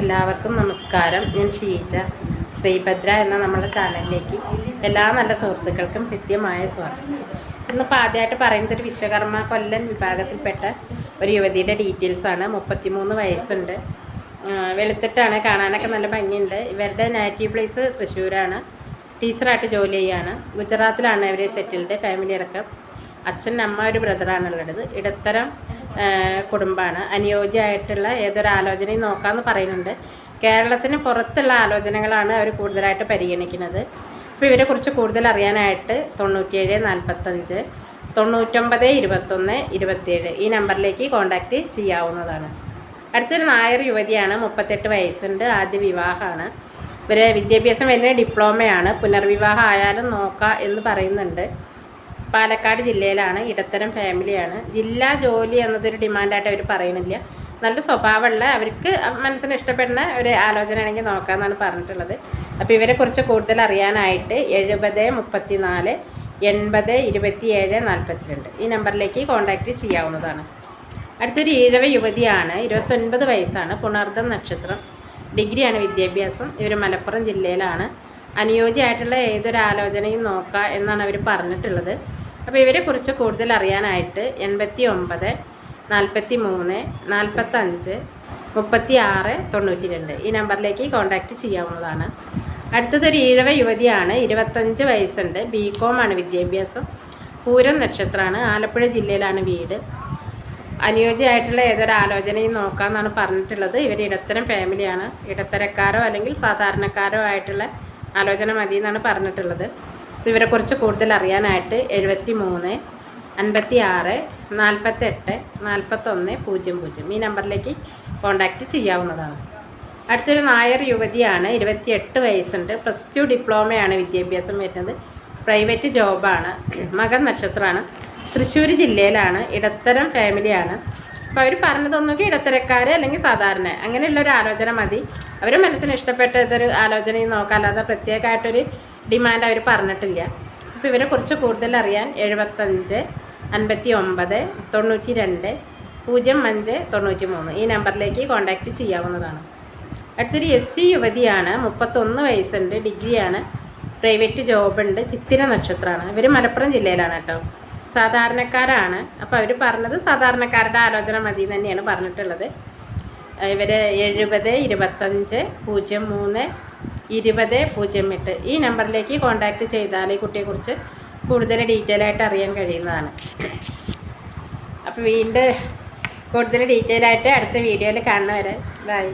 എല്ലാവർക്കും നമസ്കാരം. ഞാൻ ഷീജ ശ്രീഭദ്ര എന്ന നമ്മുടെ ചാനലിലേക്ക് എല്ലാ നല്ല സുഹൃത്തുക്കൾക്കും കൃത്യമായ സ്വാഗതം. ഇന്നിപ്പോൾ ആദ്യമായിട്ട് പറയുന്നത് ഒരു വിശ്വകർമ്മ കൊല്ലൻ വിഭാഗത്തിൽപ്പെട്ട ഒരു യുവതിയുടെ ഡീറ്റെയിൽസാണ്. 33 വയസ്സുണ്ട്. വെളുത്തിട്ടാണ്, കാണാനൊക്കെ നല്ല ഭംഗിയുണ്ട്. ഇവരുടെ നേറ്റീവ് പ്ലേസ് തൃശ്ശൂരാണ്. ടീച്ചറായിട്ട് ജോലി ചെയ്യാണ്. ഗുജറാത്തിലാണ് ഇവർ സെറ്റിൽഡ്. ഫാമിലി അടക്കം അച്ഛൻ, അമ്മ, ഒരു ബ്രദറാണുള്ളത്. ഇടത്തരം കുടുംബമാണ്. അനുയോജ്യമായിട്ടുള്ള ഏതൊരു ആലോചനയും നോക്കാമെന്ന് പറയുന്നുണ്ട്. കേരളത്തിന് പുറത്തുള്ള ആലോചനകളാണ് അവർ കൂടുതലായിട്ട് പരിഗണിക്കുന്നത്. അപ്പോൾ ഇവരെക്കുറിച്ച് കൂടുതൽ അറിയാനായിട്ട് 97 45 99 21 27 ഈ നമ്പറിലേക്ക് കോൺടാക്റ്റ് ചെയ്യാവുന്നതാണ്. അടുത്തൊരു നായർ യുവതിയാണ്. 38 വയസ്സുണ്ട്. ആദ്യ വിവാഹമാണ്. ഇവരെ വിദ്യാഭ്യാസം വരുന്ന ഡിപ്ലോമയാണ്. പുനർവിവാഹം ആയാലും നോക്കാം എന്ന് പറയുന്നുണ്ട്. പാലക്കാട് ജില്ലയിലാണ്. ഇടത്തരം ഫാമിലിയാണ്. ജില്ലാ ജോലി എന്നതൊരു ഡിമാൻഡായിട്ട് അവർ പറയുന്നില്ല. നല്ല സ്വഭാവമുള്ള, അവർക്ക് മനസ്സിന് ഇഷ്ടപ്പെടുന്ന ഒരു ആലോചനയാണെങ്കിൽ നോക്കാമെന്നാണ് പറഞ്ഞിട്ടുള്ളത്. അപ്പോൾ ഇവരെക്കുറിച്ച് കൂടുതൽ അറിയാനായിട്ട് 70 34 80 27 42 ഈ നമ്പറിലേക്ക് കോൺടാക്റ്റ് ചെയ്യാവുന്നതാണ്. അടുത്തൊരു ഈഴവ യുവതിയാണ്. 29 വയസ്സാണ്. പുണർദം നക്ഷത്രം. ഡിഗ്രിയാണ് വിദ്യാഭ്യാസം. ഇവർ മലപ്പുറം ജില്ലയിലാണ്. അനുയോജ്യമായിട്ടുള്ള ഏതൊരു ആലോചനയും നോക്കാം എന്നാണ് അവർ പറഞ്ഞിട്ടുള്ളത്. അപ്പോൾ ഇവരെക്കുറിച്ച് കൂടുതൽ അറിയാനായിട്ട് 89 43 45 36 92 ഈ നമ്പറിലേക്ക് കോൺടാക്റ്റ് ചെയ്യാവുന്നതാണ്. അടുത്തതൊരു ഈഴവ യുവതിയാണ്. 25 വയസ്സുണ്ട്. BCom ആണ് വിദ്യാഭ്യാസം. പൂരം നക്ഷത്രമാണ്. ആലപ്പുഴ ജില്ലയിലാണ് വീട്. അനുയോജ്യമായിട്ടുള്ള ഏതൊരു ആലോചനയും നോക്കാമെന്നാണ് പറഞ്ഞിട്ടുള്ളത്. ഇവർ ഇടത്തരം ഫാമിലിയാണ്. ഇടത്തരക്കാരോ അല്ലെങ്കിൽ സാധാരണക്കാരോ ആയിട്ടുള്ള ആലോചന മതി എന്നാണ് പറഞ്ഞിട്ടുള്ളത്. ഇവരെക്കുറിച്ച് കൂടുതൽ അറിയാനായിട്ട് 73 56 48 41 00 ഈ നമ്പറിലേക്ക് കോൺടാക്റ്റ് ചെയ്യാവുന്നതാണ്. അടുത്തൊരു നായർ യുവതിയാണ്. 28 വയസ്സുണ്ട്. +2 ഡിപ്ലോമയാണ് വിദ്യാഭ്യാസം വരുന്നത്. പ്രൈവറ്റ് ജോബാണ്. മകൻ നക്ഷത്രമാണ്. തൃശ്ശൂർ ജില്ലയിലാണ്. ഇടത്തരം ഫാമിലിയാണ്. അപ്പോൾ അവർ പറഞ്ഞതൊന്നുകിൽ ഇടത്തരക്കാർ അല്ലെങ്കിൽ സാധാരണ അങ്ങനെയുള്ളൊരു ആലോചന മതി. അവർ മനസ്സിന് ഇഷ്ടപ്പെട്ട ഇതൊരു ആലോചനയും നോക്കാം, അല്ലാതെ പ്രത്യേകമായിട്ടൊരു ഡിമാൻഡ് അവർ പറഞ്ഞിട്ടില്ല. അപ്പോൾ ഇവരെക്കുറിച്ച് കൂടുതൽ അറിയാൻ 75 59 92 05 93 ഈ നമ്പറിലേക്ക് കോൺടാക്റ്റ് ചെയ്യാവുന്നതാണ്. അടുത്തൊരു SC യുവതിയാണ്. 31 വയസ്സുണ്ട്. ഡിഗ്രിയാണ്. പ്രൈവറ്റ് ജോബുണ്ട്. ചിത്തിര നക്ഷത്രമാണ്. ഇവർ മലപ്പുറം ജില്ലയിലാണ് കേട്ടോ. സാധാരണക്കാരാണ്. അപ്പോൾ അവർ പറഞ്ഞത് സാധാരണക്കാരുടെ ആലോചന മതി എന്ന് തന്നെയാണ് പറഞ്ഞിട്ടുള്ളത്. ഇവർ 70 25 03 20 08 ഈ നമ്പറിലേക്ക് കോൺടാക്റ്റ് ചെയ്താൽ ഈ കുട്ടിയെക്കുറിച്ച് കൂടുതൽ ഡീറ്റെയിൽ ആയിട്ട് അറിയാൻ കഴിയുന്നതാണ്. അപ്പോൾ വീണ്ടും കൂടുതൽ ഡീറ്റെയിൽ ആയിട്ട് അടുത്ത വീഡിയോയിൽ കാണുന്നവരെ ബൈ.